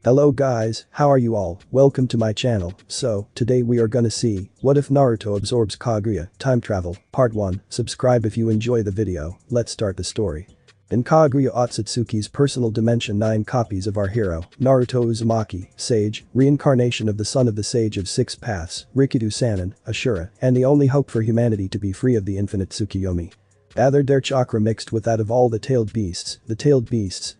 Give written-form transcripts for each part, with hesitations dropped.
Hello guys, how are you all? Welcome to my channel. So, today we are gonna see, what if Naruto absorbs Kaguya, time travel, part 1, subscribe if you enjoy the video, let's start the story. In Kaguya Otsutsuki's personal dimension 9 copies of our hero, Naruto Uzumaki, sage, reincarnation of the son of the sage of 6 paths, Rikido Sannin, Ashura, and the only hope for humanity to be free of the infinite Tsukiyomi. Gathered their chakra mixed with that of all the tailed beasts,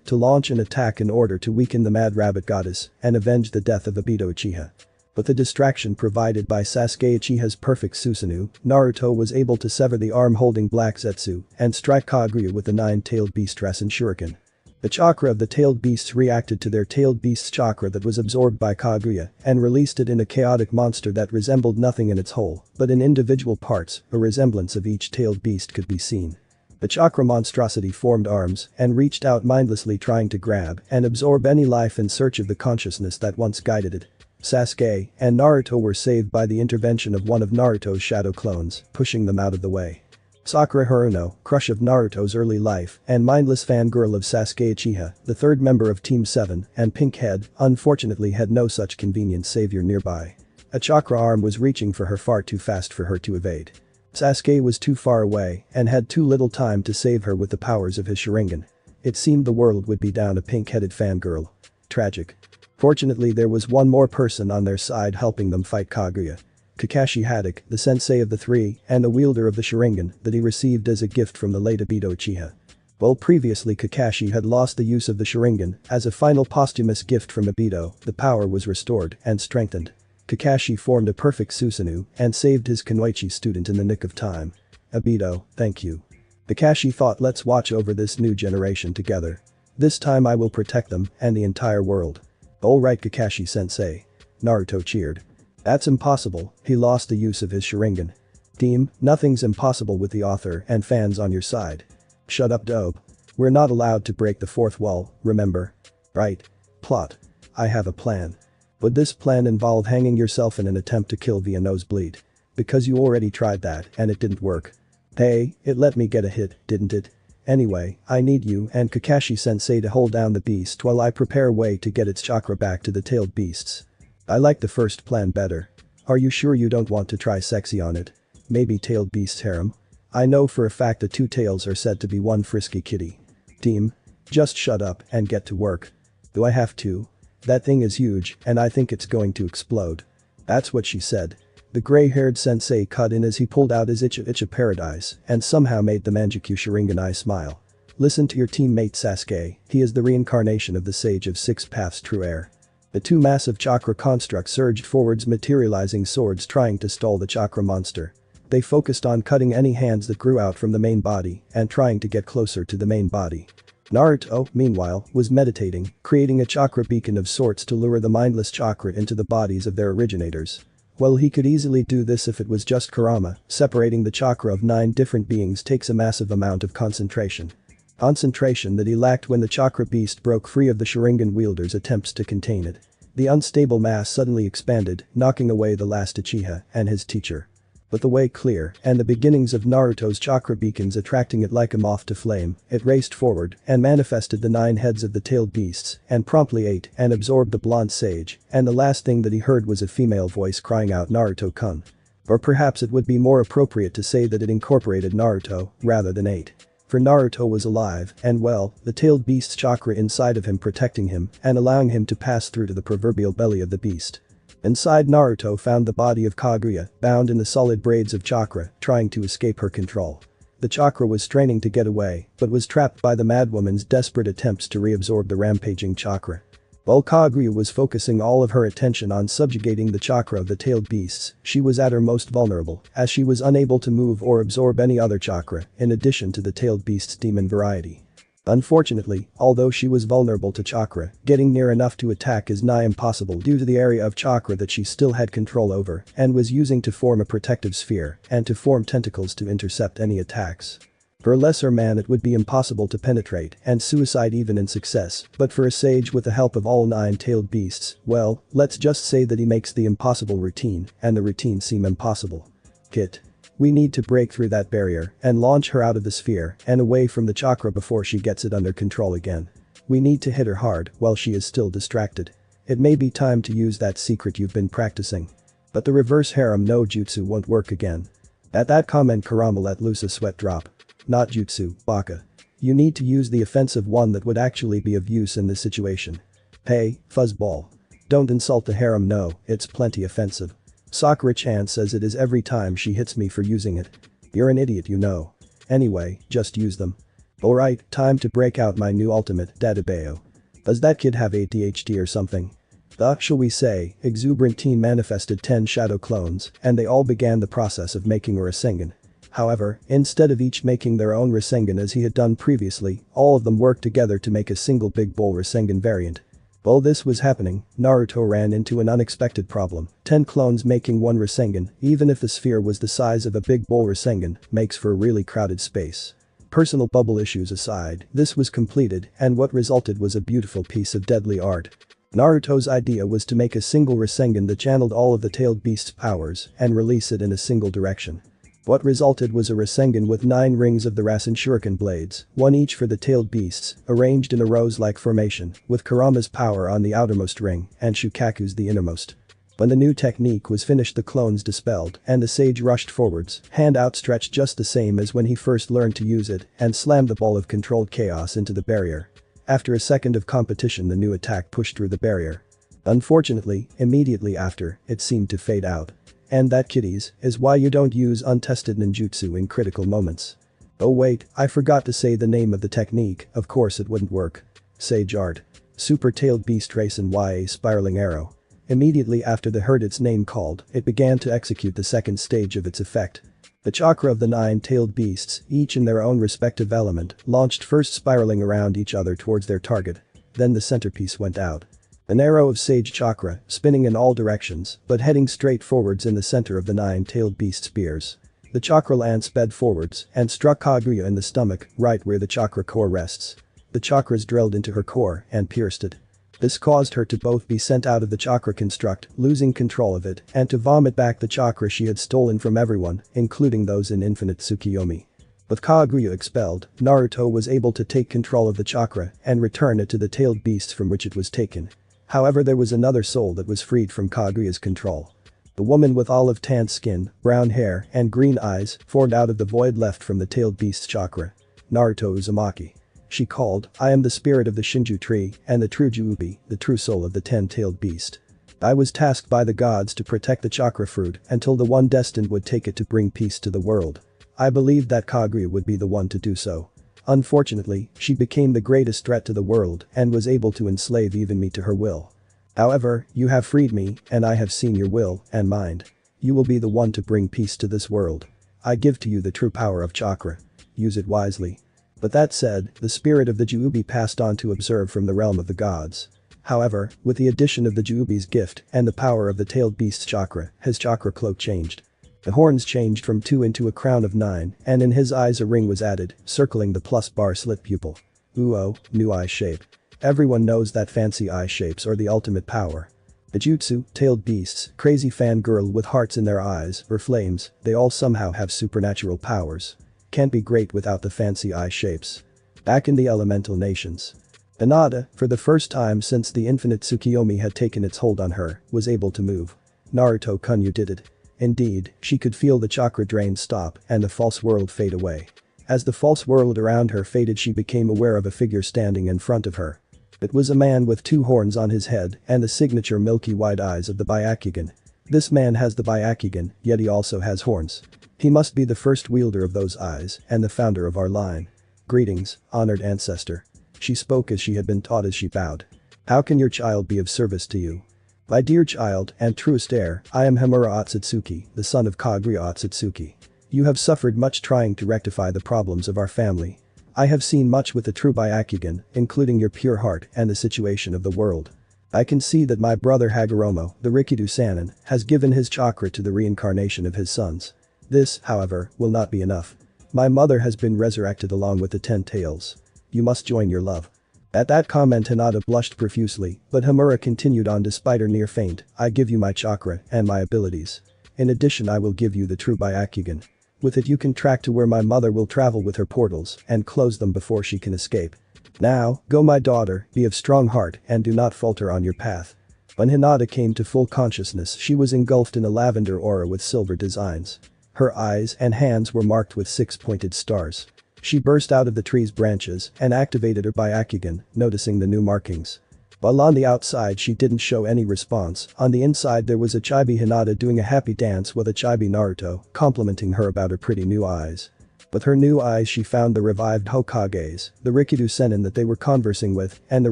to launch an attack in order to weaken the Mad Rabbit Goddess and avenge the death of Obito Uchiha. With the distraction provided by Sasuke Uchiha's perfect Susanoo, Naruto was able to sever the arm holding Black Zetsu and strike Kaguya with the 9-tailed beast Rasen Shuriken. The chakra of the tailed beasts reacted to their tailed beast's chakra that was absorbed by Kaguya and released it in a chaotic monster that resembled nothing in its whole, but in individual parts, a resemblance of each tailed beast could be seen. The chakra monstrosity formed arms and reached out mindlessly trying to grab and absorb any life in search of the consciousness that once guided it. Sasuke and Naruto were saved by the intervention of one of Naruto's shadow clones, pushing them out of the way. Sakura Haruno, crush of Naruto's early life and mindless fangirl of Sasuke Uchiha, the third member of Team 7, and Pinkhead, unfortunately had no such convenient savior nearby. A chakra arm was reaching for her far too fast for her to evade. Sasuke was too far away and had too little time to save her with the powers of his Sharingan. It seemed the world would be down a pink-headed fangirl. Tragic. Fortunately there was one more person on their side helping them fight Kaguya. Kakashi Haddock, the sensei of the three and the wielder of the Sharingan that he received as a gift from the late Obito Uchiha. While previously Kakashi had lost the use of the Sharingan, as a final posthumous gift from Obito, the power was restored and strengthened. Kakashi formed a perfect Susanoo and saved his Kunoichi student in the nick of time. Obito, thank you. Kakashi thought, let's watch over this new generation together. This time I will protect them and the entire world. Alright Kakashi-sensei. Naruto cheered. That's impossible, he lost the use of his Sharingan. Team, nothing's impossible with the author and fans on your side. Shut up dope. We're not allowed to break the fourth wall, remember? Right. Plot. I have a plan. Would this plan involve hanging yourself in an attempt to kill via nosebleed? Because you already tried that and it didn't work. Hey, it let me get a hit, didn't it? Anyway, I need you and Kakashi-sensei to hold down the beast while I prepare a way to get its chakra back to the tailed beasts. I like the first plan better. Are you sure you don't want to try sexy on it? Maybe tailed beast's harem? I know for a fact the two tails are said to be one frisky kitty. Team. Just shut up and get to work. Do I have to? That thing is huge and I think it's going to explode. That's what she said. The gray-haired sensei cut in as he pulled out his Icha Paradise and somehow made the Manjikyu Sharingan eye smile. Listen to your teammate Sasuke, he is the reincarnation of the sage of 6 paths true heir. The two massive chakra constructs surged forwards, materializing swords trying to stall the chakra monster. They focused on cutting any hands that grew out from the main body and trying to get closer to the main body. Naruto, meanwhile, was meditating, creating a chakra beacon of sorts to lure the mindless chakra into the bodies of their originators. Well, he could easily do this if it was just Kurama, separating the chakra of 9 different beings takes a massive amount of concentration. Concentration that he lacked when the chakra beast broke free of the Sharingan wielder's attempts to contain it. The unstable mass suddenly expanded, knocking away the last Uchiha and his teacher. With the way clear and the beginnings of Naruto's chakra beacons attracting it like a moth to flame, it raced forward and manifested the 9 heads of the tailed beasts and promptly ate and absorbed the blonde sage, and the last thing that he heard was a female voice crying out Naruto-kun. Or perhaps it would be more appropriate to say that it incorporated Naruto rather than ate. For Naruto was alive and well, the tailed beast's chakra inside of him protecting him and allowing him to pass through to the proverbial belly of the beast. Inside Naruto found the body of Kaguya, bound in the solid braids of chakra, trying to escape her control. The chakra was straining to get away, but was trapped by the madwoman's desperate attempts to reabsorb the rampaging chakra. While Kaguya was focusing all of her attention on subjugating the chakra of the tailed beasts, she was at her most vulnerable, as she was unable to move or absorb any other chakra, in addition to the tailed beast's demon variety. Unfortunately, although she was vulnerable to chakra, getting near enough to attack is nigh impossible due to the area of chakra that she still had control over and was using to form a protective sphere and to form tentacles to intercept any attacks. For a lesser man it would be impossible to penetrate and suicide even in success, but for a sage with the help of all 9 tailed beasts, well, let's just say that he makes the impossible routine and the routine seem impossible. Kit. We need to break through that barrier and launch her out of the sphere and away from the chakra before she gets it under control again. We need to hit her hard while she is still distracted. It may be time to use that secret you've been practicing. But the reverse harem no jutsu won't work again. At that comment Kurama let loose a sweat drop. Not jutsu, baka. You need to use the offensive one that would actually be of use in this situation. Hey, fuzzball. Don't insult the harem, no, it's plenty offensive. Sakura-chan says it is every time she hits me for using it. You're an idiot, you know. Anyway, just use them. Alright, time to break out my new ultimate, Dadabayo. Does that kid have ADHD or something? The, shall we say, exuberant teen manifested 10 shadow clones, and they all began the process of making a Rasengan. However, instead of each making their own Rasengan as he had done previously, all of them worked together to make a single big bull Rasengan variant. While this was happening, Naruto ran into an unexpected problem. 10 clones making one Rasengan, even if the sphere was the size of a big bull Rasengan, makes for a really crowded space. Personal bubble issues aside, this was completed, and what resulted was a beautiful piece of deadly art. Naruto's idea was to make a single Rasengan that channeled all of the tailed beast's powers and release it in a single direction. What resulted was a Rasengan with 9 rings of the Rasen Shuriken blades, one each for the tailed beasts, arranged in a rose-like formation, with Kurama's power on the outermost ring and Shukaku's the innermost. When the new technique was finished, the clones dispelled and the sage rushed forwards, hand outstretched just the same as when he first learned to use it, and slammed the ball of controlled chaos into the barrier. After a second of competition, the new attack pushed through the barrier. Unfortunately, immediately after, it seemed to fade out. And that, kiddies, is why you don't use untested ninjutsu in critical moments. Oh wait, I forgot to say the name of the technique, of course it wouldn't work. Sage Art. Super Tailed Beast Rasen YA Spiraling Arrow. Immediately after the heard its name called, it began to execute the second stage of its effect. The chakra of the 9 tailed beasts, each in their own respective element, launched, first spiraling around each other towards their target. Then the centerpiece went out. An arrow of sage chakra, spinning in all directions, but heading straight forwards in the center of the 9 tailed beast spears. The chakra lance sped forwards and struck Kaguya in the stomach, right where the chakra core rests. The chakras drilled into her core and pierced it. This caused her to both be sent out of the chakra construct, losing control of it, and to vomit back the chakra she had stolen from everyone, including those in Infinite Tsukiyomi. With Kaguya expelled, Naruto was able to take control of the chakra and return it to the tailed beasts from which it was taken. However, there was another soul that was freed from Kaguya's control. The woman with olive tanned skin, brown hair, and green eyes formed out of the void left from the tailed beast's chakra. Naruto Uzumaki. She called, I am the spirit of the Shinju tree and the true Juubi, the true soul of the 10-tailed beast. I was tasked by the gods to protect the chakra fruit until the one destined would take it to bring peace to the world. I believed that Kaguya would be the one to do so. Unfortunately, she became the greatest threat to the world and was able to enslave even me to her will. However, you have freed me, and I have seen your will and mind. You will be the one to bring peace to this world. I give to you the true power of chakra. Use it wisely. But that said, the spirit of the Juubi passed on to observe from the realm of the gods. However, with the addition of the Juubi's gift and the power of the tailed beast's chakra, his chakra cloak changed. The horns changed from 2 into a crown of 9, and in his eyes a ring was added, circling the plus bar slit pupil. Ooh, new eye shape. Everyone knows that fancy eye shapes are the ultimate power. The jutsu, tailed beasts, crazy fangirl with hearts in their eyes, or flames, they all somehow have supernatural powers. Can't be great without the fancy eye shapes. Back in the elemental nations. Hinata, for the first time since the infinite Tsukiyomi had taken its hold on her, was able to move. Naruto-kun, you did it. Indeed, she could feel the chakra drain stop and the false world fade away. As the false world around her faded, she became aware of a figure standing in front of her. It was a man with 2 horns on his head and the signature milky white eyes of the Byakugan. This man has the Byakugan, yet he also has horns. He must be the first wielder of those eyes and the founder of our line. Greetings, honored ancestor. She spoke as she had been taught as she bowed. How can your child be of service to you? My dear child and truest heir, I am Himura Otsutsuki, the son of Kaguya Otsutsuki. You have suffered much trying to rectify the problems of our family. I have seen much with the true Byakugan, including your pure heart and the situation of the world. I can see that my brother Hagoromo, the Rikido Sannin, has given his chakra to the reincarnation of his sons. This, however, will not be enough. My mother has been resurrected along with the 10 tails. You must join your love. At that comment Hinata blushed profusely, but Himura continued on despite her near faint, I give you my chakra and my abilities. In addition, I will give you the true Byakugan. With it you can track to where my mother will travel with her portals and close them before she can escape. Now, go my daughter, be of strong heart and do not falter on your path. When Hinata came to full consciousness, she was engulfed in a lavender aura with silver designs. Her eyes and hands were marked with 6-pointed stars. She burst out of the tree's branches and activated her Byakugan, noticing the new markings. While on the outside she didn't show any response, on the inside there was a chibi Hinata doing a happy dance with a chibi Naruto, complimenting her about her pretty new eyes. With her new eyes she found the revived Hokages, the Rikido Sennin that they were conversing with, and the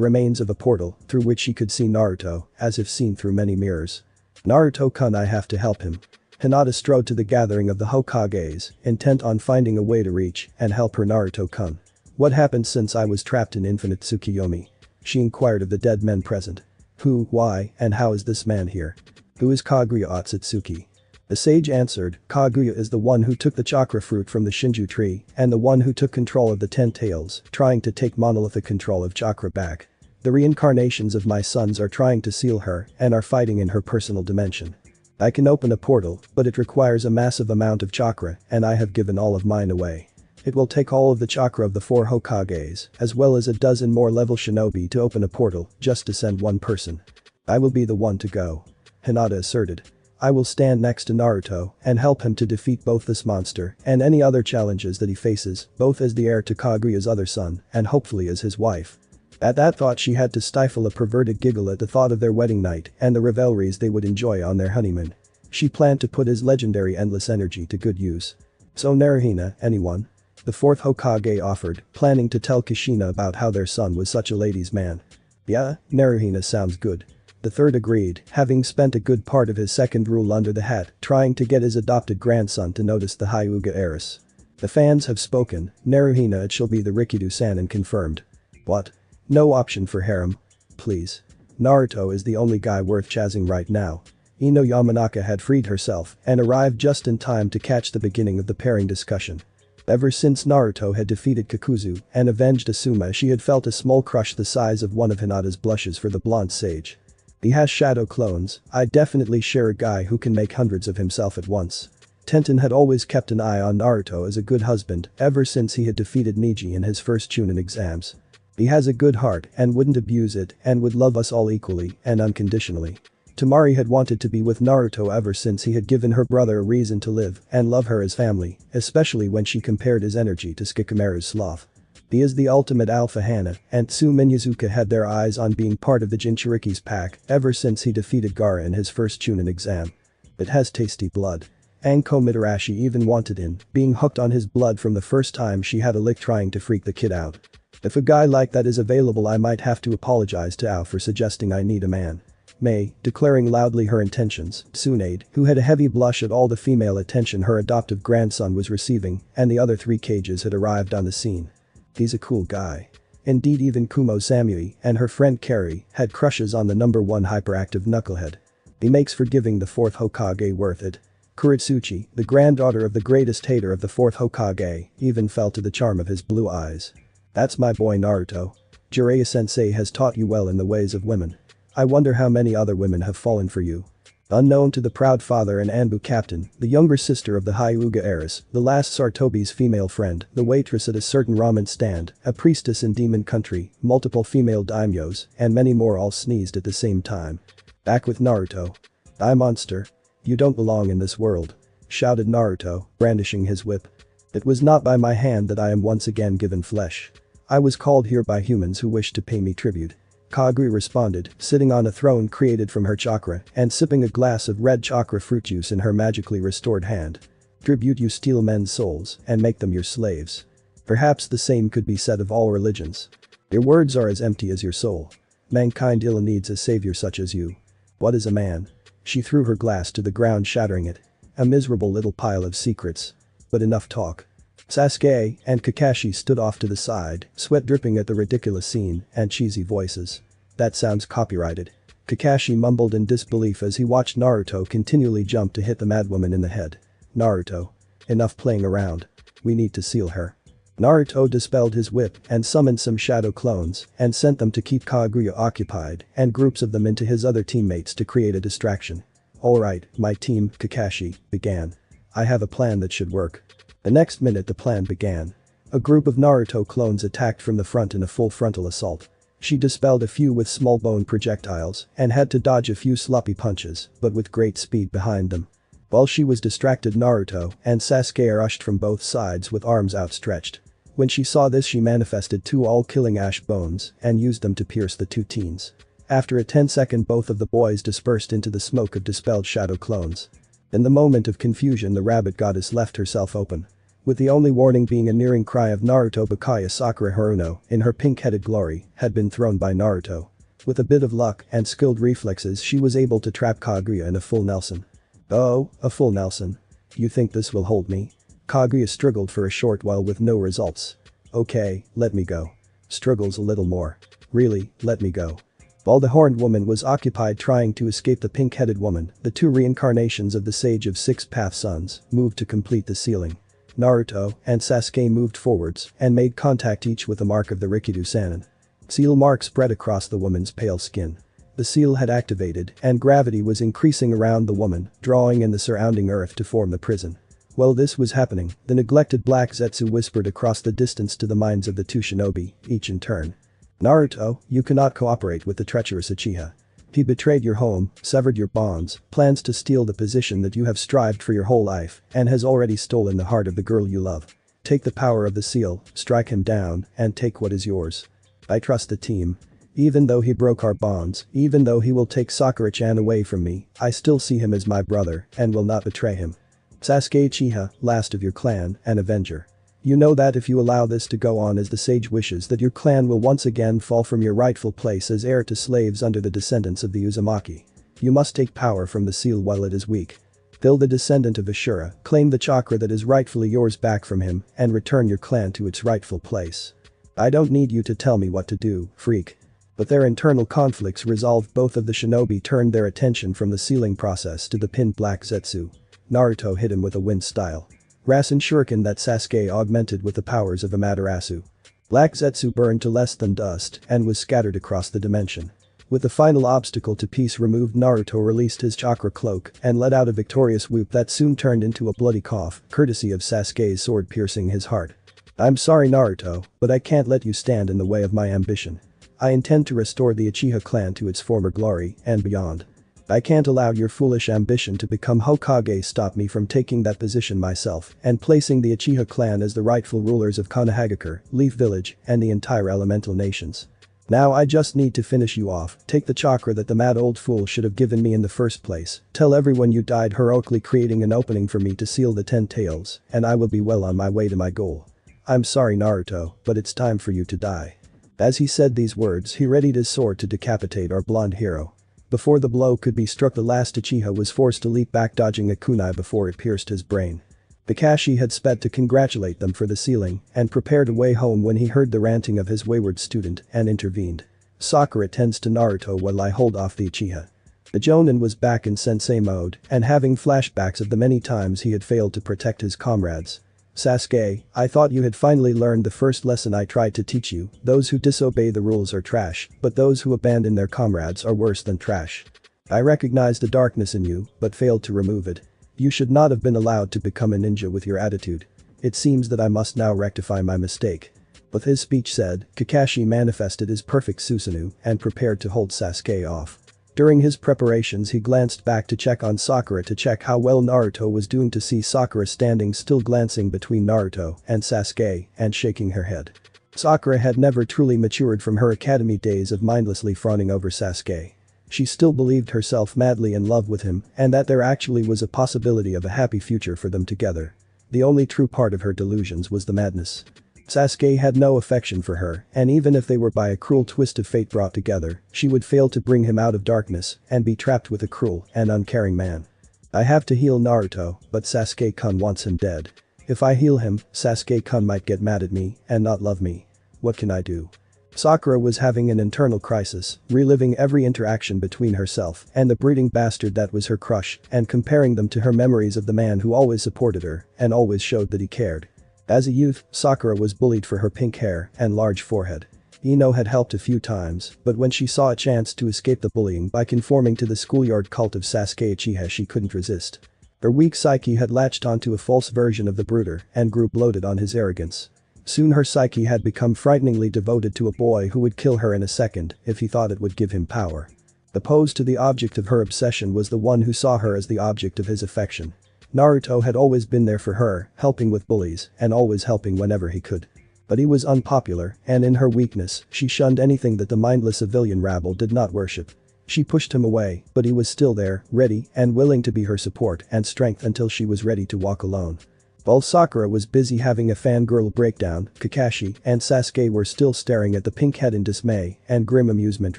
remains of a portal, through which she could see Naruto, as if seen through many mirrors. Naruto-kun, I have to help him. Hinata strode to the gathering of the Hokages, intent on finding a way to reach and help her Naruto-kun. What happened since I was trapped in Infinite Tsukiyomi? She inquired of the dead men present. Who, why, and how is this man here? Who is Kaguya Otsutsuki? The sage answered, Kaguya is the one who took the chakra fruit from the Shinju tree and the one who took control of the 10 tails, trying to take monolithic control of chakra back. The reincarnations of my sons are trying to seal her and are fighting in her personal dimension. I can open a portal, but it requires a massive amount of chakra and I have given all of mine away. It will take all of the chakra of the 4 Hokages, as well as a dozen more level shinobi to open a portal, just to send one person. I will be the one to go. Hinata asserted. I will stand next to Naruto and help him to defeat both this monster and any other challenges that he faces, both as the heir to Kaguya's other son and hopefully as his wife. At that thought she had to stifle a perverted giggle at the thought of their wedding night and the revelries they would enjoy on their honeymoon. She planned to put his legendary endless energy to good use. So Naruhina, anyone? The 4th Hokage offered, planning to tell Kushina about how their son was such a ladies' man. Yeah, Naruhina sounds good. The 3rd agreed, having spent a good part of his second rule under the hat trying to get his adopted grandson to notice the Hyuga heiress. The fans have spoken, Naruhina, it shall be the Rikido Sannin confirmed. What? No option for Harem? Please. Naruto is the only guy worth chasing right now. Ino Yamanaka had freed herself and arrived just in time to catch the beginning of the pairing discussion. Ever since Naruto had defeated Kakuzu and avenged Asuma, she had felt a small crush the size of one of Hinata's blushes for the blonde sage. He has shadow clones, I definitely share a guy who can make hundreds of himself at once. Tenten had always kept an eye on Naruto as a good husband ever since he had defeated Neji in his first Chunin exams. He has a good heart and wouldn't abuse it and would love us all equally and unconditionally. Tamari had wanted to be with Naruto ever since he had given her brother a reason to live and love her as family, especially when she compared his energy to Shikamaru's sloth. He is the ultimate alpha Hana, and Tsu Minyazuka had their eyes on being part of the Jinchuriki's pack ever since he defeated Gaara in his first Chunin exam. It has tasty blood. Anko Mitarashi even wanted in, being hooked on his blood from the first time she had a lick trying to freak the kid out. If a guy like that is available, I might have to apologize to Ao for suggesting I need a man. May, declaring loudly her intentions, Tsunade, who had a heavy blush at all the female attention her adoptive grandson was receiving, and the other 3 cages had arrived on the scene. He's a cool guy. Indeed, even Kumo Samui and her friend Carrie had crushes on the #1 hyperactive knucklehead. He makes for giving the 4th Hokage worth it. Kuritsuchi, the granddaughter of the greatest hater of the 4th Hokage, even fell to the charm of his blue eyes. That's my boy Naruto. Jiraiya-sensei has taught you well in the ways of women. I wonder how many other women have fallen for you. Unknown to the proud father and Anbu captain, the younger sister of the Hyuga heiress, the last Sartobi's female friend, the waitress at a certain ramen stand, a priestess in Demon Country, multiple female daimyos, and many more all sneezed at the same time. Back with Naruto. I monster. You don't belong in this world. Shouted Naruto, brandishing his whip. It was not by my hand that I am once again given flesh. I was called here by humans who wished to pay me tribute. Kaguya responded, sitting on a throne created from her chakra and sipping a glass of red chakra fruit juice in her magically restored hand. Tribute, you steal men's souls and make them your slaves. Perhaps the same could be said of all religions. Your words are as empty as your soul. Mankind ill needs a savior such as you. What is a man? She threw her glass to the ground, shattering it. A miserable little pile of secrets. But enough talk. Sasuke and Kakashi stood off to the side, sweat dripping at the ridiculous scene and cheesy voices. That sounds copyrighted. Kakashi mumbled in disbelief as he watched Naruto continually jump to hit the madwoman in the head. Naruto. Enough playing around. We need to seal her. Naruto dispelled his whip and summoned some shadow clones and sent them to keep Kaguya occupied and groups of them into his other teammates to create a distraction. Alright, my team, Kakashi, began. I have a plan that should work. The next minute the plan began. A group of Naruto clones attacked from the front in a full frontal assault. She dispelled a few with small bone projectiles and had to dodge a few sloppy punches, but with great speed behind them. While she was distracted, Naruto and Sasuke rushed from both sides with arms outstretched. When she saw this, she manifested two all-killing ash bones and used them to pierce the two teens. After a 10-second, both of the boys dispersed into the smoke of dispelled shadow clones. In the moment of confusion, the rabbit goddess left herself open. With the only warning being a nearing cry of Naruto, Bakaya Sakura Haruno, in her pink-headed glory, had been thrown by Naruto. With a bit of luck and skilled reflexes, she was able to trap Kaguya in a full Nelson. Oh, a full Nelson. You think this will hold me? Kaguya struggled for a short while with no results. Okay, let me go. Struggles a little more. Really, let me go. While the horned woman was occupied trying to escape the pink-headed woman, the two reincarnations of the Sage of Six Path Suns moved to complete the sealing. Naruto and Sasuke moved forwards and made contact, each with a mark of the Rikido Sannin. Seal mark spread across the woman's pale skin. The seal had activated and gravity was increasing around the woman, drawing in the surrounding earth to form the prison. While this was happening, the neglected Black Zetsu whispered across the distance to the minds of the two shinobi, each in turn. Naruto, you cannot cooperate with the treacherous Uchiha. He betrayed your home, severed your bonds, plans to steal the position that you have strived for your whole life, and has already stolen the heart of the girl you love. Take the power of the seal, strike him down, and take what is yours. I trust the team. Even though he broke our bonds, even though he will take Sakura-chan away from me, I still see him as my brother and will not betray him. Sasuke Uchiha, last of your clan, an avenger. You know that if you allow this to go on as the sage wishes, that your clan will once again fall from your rightful place as heir to slaves under the descendants of the Uzumaki. You must take power from the seal while it is weak. Kill the descendant of Ashura, claim the chakra that is rightfully yours back from him, and return your clan to its rightful place. I don't need you to tell me what to do, freak. But their internal conflicts resolved, both of the shinobi turned their attention from the sealing process to the pinned Black Zetsu. Naruto hit him with a wind style Rasen Shuriken that Sasuke augmented with the powers of Amaterasu. Black Zetsu burned to less than dust and was scattered across the dimension. With the final obstacle to peace removed, Naruto released his chakra cloak and let out a victorious whoop that soon turned into a bloody cough, courtesy of Sasuke's sword piercing his heart. I'm sorry, Naruto, but I can't let you stand in the way of my ambition. I intend to restore the Uchiha clan to its former glory and beyond. I can't allow your foolish ambition to become Hokage stop me from taking that position myself and placing the Uchiha clan as the rightful rulers of Konohagakure, Leaf Village, and the entire elemental nations. Now I just need to finish you off, take the chakra that the mad old fool should have given me in the first place, tell everyone you died heroically creating an opening for me to seal the 10 tails, and I will be well on my way to my goal. I'm sorry, Naruto, but it's time for you to die. As he said these words, he readied his sword to decapitate our blonde hero. Before the blow could be struck, the last Uchiha was forced to leap back, dodging a kunai before it pierced his brain. Kakashi had sped to congratulate them for the sealing and prepared a way home when he heard the ranting of his wayward student and intervened. Sakura tends to Naruto while I hold off the Uchiha. The Jonin was back in sensei mode and having flashbacks of the many times he had failed to protect his comrades. Sasuke, I thought you had finally learned the first lesson I tried to teach you. Those who disobey the rules are trash, but those who abandon their comrades are worse than trash. I recognized the darkness in you, but failed to remove it. You should not have been allowed to become a ninja with your attitude. It seems that I must now rectify my mistake. With his speech said, Kakashi manifested his perfect Susanoo and prepared to hold Sasuke off. During his preparations, he glanced back to check on Sakura to check how well Naruto was doing, to see Sakura standing still, glancing between Naruto and Sasuke and shaking her head. Sakura had never truly matured from her academy days of mindlessly fawning over Sasuke. She still believed herself madly in love with him and that there actually was a possibility of a happy future for them together. The only true part of her delusions was the madness. Sasuke had no affection for her, and even if they were by a cruel twist of fate brought together, she would fail to bring him out of darkness and be trapped with a cruel and uncaring man. I have to heal Naruto, but Sasuke-kun wants him dead. If I heal him, Sasuke-kun might get mad at me and not love me. What can I do? Sakura was having an internal crisis, reliving every interaction between herself and the breeding bastard that was her crush and comparing them to her memories of the man who always supported her and always showed that he cared. As a youth, Sakura was bullied for her pink hair and large forehead. Ino had helped a few times, but when she saw a chance to escape the bullying by conforming to the schoolyard cult of Sasuke Uchiha, she couldn't resist. Her weak psyche had latched onto a false version of the brooder and grew bloated on his arrogance. Soon her psyche had become frighteningly devoted to a boy who would kill her in a second if he thought it would give him power. Opposed to the object of her obsession was the one who saw her as the object of his affection. Naruto had always been there for her, helping with bullies and always helping whenever he could. But he was unpopular, and in her weakness, she shunned anything that the mindless civilian rabble did not worship. She pushed him away, but he was still there, ready and willing to be her support and strength until she was ready to walk alone. While Sakura was busy having a fangirl breakdown, Kakashi and Sasuke were still staring at the pink head in dismay and grim amusement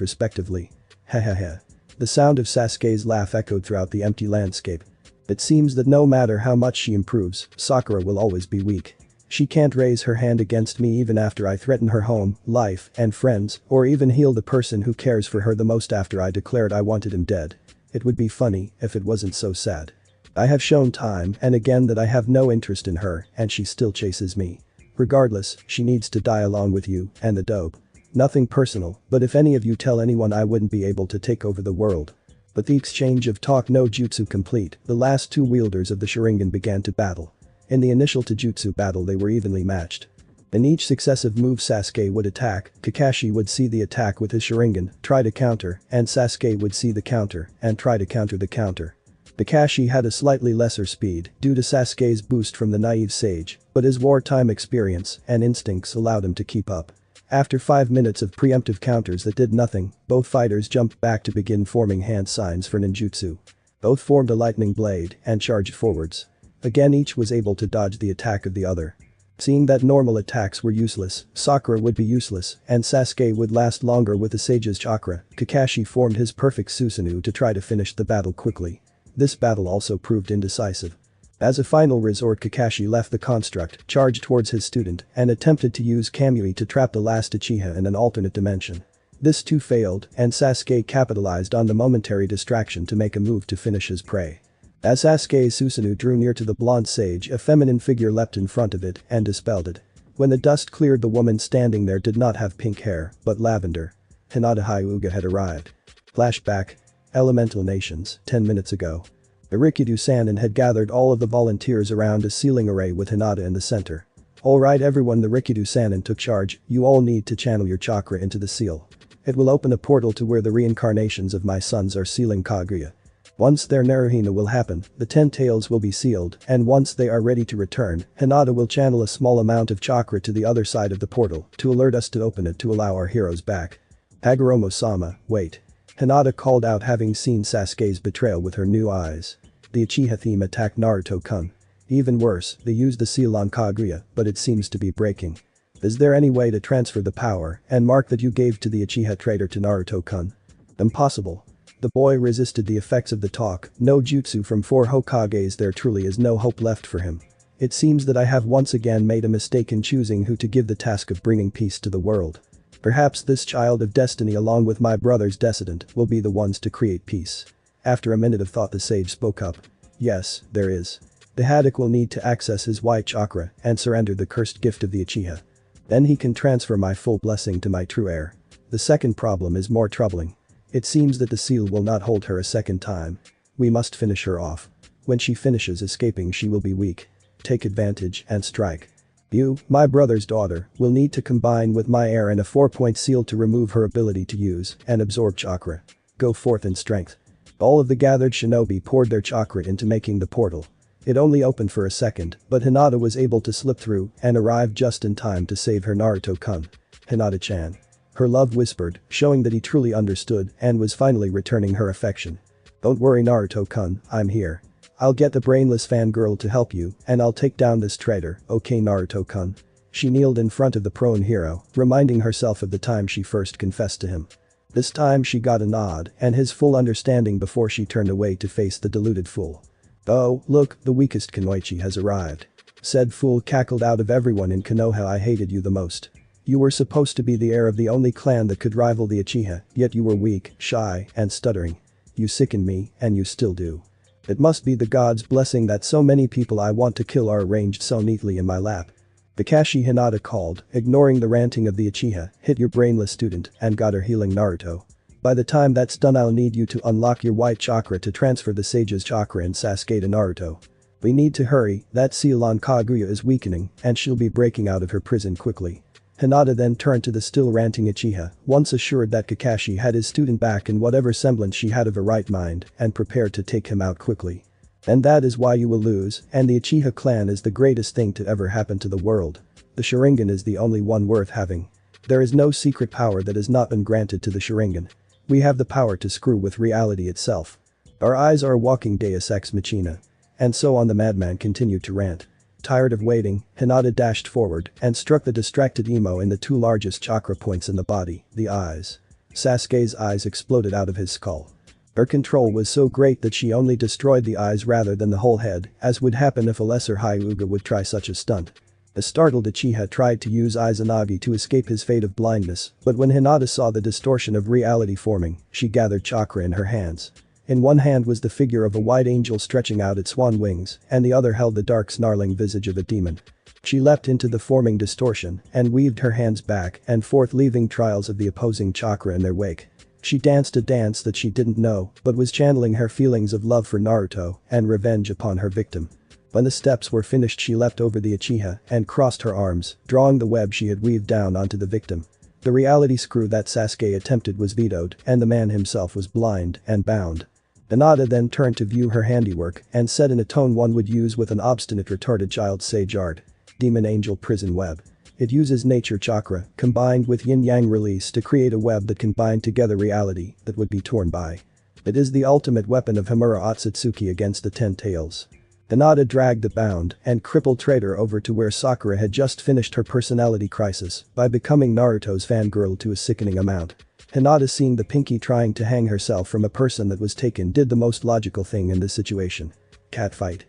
respectively. Hahaha. The sound of Sasuke's laugh echoed throughout the empty landscape. It seems that no matter how much she improves, Sakura will always be weak. She can't raise her hand against me even after I threaten her home, life, and friends, or even heal the person who cares for her the most after I declared I wanted him dead. It would be funny if it wasn't so sad. I have shown time and again that I have no interest in her and she still chases me. Regardless, she needs to die along with you and the dope. Nothing personal, but if any of you tell anyone I wouldn't be able to take over the world. But the exchange of talk no jutsu complete, the last two wielders of the Sharingan began to battle. In the initial Taijutsu battle they were evenly matched. In each successive move Sasuke would attack, Kakashi would see the attack with his Sharingan, try to counter, and Sasuke would see the counter and try to counter the counter. Kakashi had a slightly lesser speed due to Sasuke's boost from the naive sage, but his wartime experience and instincts allowed him to keep up. After 5 minutes of preemptive counters that did nothing, both fighters jumped back to begin forming hand signs for ninjutsu. Both formed a lightning blade and charged forwards. Again each was able to dodge the attack of the other. Seeing that normal attacks were useless, Sakura would be useless, and Sasuke would last longer with the sage's chakra, Kakashi formed his perfect Susanoo to try to finish the battle quickly. This battle also proved indecisive. As a final resort Kakashi left the construct, charged towards his student, and attempted to use Kamui to trap the last Uchiha in an alternate dimension. This too failed, and Sasuke capitalized on the momentary distraction to make a move to finish his prey. As Sasuke's Susanoo drew near to the blonde sage, a feminine figure leapt in front of it and dispelled it. When the dust cleared, the woman standing there did not have pink hair, but lavender. Hinata Hyuga had arrived. Flashback. Elemental Nations, 10 minutes ago. The Rikyu Sannin had gathered all of the volunteers around a sealing array with Hinata in the center. Alright everyone, the Rikyu Sannin took charge, you all need to channel your chakra into the seal. It will open a portal to where the reincarnations of my sons are sealing Kaguya. Once their Naruhina will happen, the 10 tails will be sealed, and once they are ready to return, Hinata will channel a small amount of chakra to the other side of the portal to alert us to open it to allow our heroes back. Hagoromo-sama, wait. Hinata called out, having seen Sasuke's betrayal with her new eyes. The Uchiha theme attacked Naruto-kun. Even worse, they used the seal on Kaguya, but it seems to be breaking. Is there any way to transfer the power and mark that you gave to the Uchiha traitor to Naruto-kun? Impossible. The boy resisted the effects of the talk, no jutsu from 4 Hokages, there truly is no hope left for him. It seems that I have once again made a mistake in choosing who to give the task of bringing peace to the world. Perhaps this child of destiny along with my brother's descendant will be the ones to create peace. After a minute of thought the sage spoke up. Yes, there is. The Haddock will need to access his white chakra and surrender the cursed gift of the Uchiha. Then he can transfer my full blessing to my true heir. The second problem is more troubling. It seems that the seal will not hold her a second time. We must finish her off. When she finishes escaping she will be weak. Take advantage and strike. You, my brother's daughter, will need to combine with my heir and a 4-point seal to remove her ability to use and absorb chakra. Go forth in strength. All of the gathered shinobi poured their chakra into making the portal. It only opened for a second, but Hinata was able to slip through and arrived just in time to save her Naruto-kun. Hinata-chan. Her love whispered, showing that he truly understood and was finally returning her affection. Don't worry Naruto-kun, I'm here. I'll get the brainless fangirl to help you and I'll take down this traitor, okay Naruto-kun. She kneeled in front of the prone hero, reminding herself of the time she first confessed to him. This time she got a nod and his full understanding before she turned away to face the deluded fool. Oh, look, the weakest Kunoichi has arrived. Said fool cackled, out of everyone in Konoha I hated you the most. You were supposed to be the heir of the only clan that could rival the Uchiha, yet you were weak, shy, and stuttering. You sickened me, and you still do. It must be the gods' blessing that so many people I want to kill are arranged so neatly in my lap. Kakashi, Hinata called, ignoring the ranting of the Uchiha, hit your brainless student and got her healing Naruto. By the time that's done I'll need you to unlock your white chakra to transfer the sage's chakra and Sasuke to Naruto. We need to hurry, that seal on Kaguya is weakening and she'll be breaking out of her prison quickly. Hinata then turned to the still ranting Uchiha, once assured that Kakashi had his student back in whatever semblance she had of a right mind and prepared to take him out quickly. And that is why you will lose, and the Uchiha clan is the greatest thing to ever happen to the world. The Sharingan is the only one worth having. There is no secret power that has not been granted to the Sharingan. We have the power to screw with reality itself. Our eyes are a walking deus ex machina. And so on the madman continued to rant. Tired of waiting, Hinata dashed forward and struck the distracted emo in the two largest chakra points in the body, the eyes. Sasuke's eyes exploded out of his skull. Her control was so great that she only destroyed the eyes rather than the whole head, as would happen if a lesser Hyuga would try such a stunt. The startled Uchiha tried to use Izanagi to escape his fate of blindness, but when Hinata saw the distortion of reality forming, she gathered chakra in her hands. In one hand was the figure of a white angel stretching out its swan wings, and the other held the dark snarling visage of a demon. She leapt into the forming distortion and weaved her hands back and forth, leaving trails of the opposing chakra in their wake. She danced a dance that she didn't know but was channeling her feelings of love for Naruto and revenge upon her victim. When the steps were finished, she leapt over the Uchiha and crossed her arms, drawing the web she had weaved down onto the victim. The reality screw that Sasuke attempted was vetoed and the man himself was blind and bound. Hinata then turned to view her handiwork and said in a tone one would use with an obstinate retarded child's sage art. Demon Angel Prison Web. It uses nature chakra combined with yin-yang release to create a web that can bind together reality that would be torn by. It is the ultimate weapon of Himura Otsutsuki against the 10 tails. Hinata dragged the bound and crippled traitor over to where Sakura had just finished her personality crisis by becoming Naruto's fangirl to a sickening amount. Hinata, seeing the pinky trying to hang herself from a person that was taken, did the most logical thing in this situation. Catfight.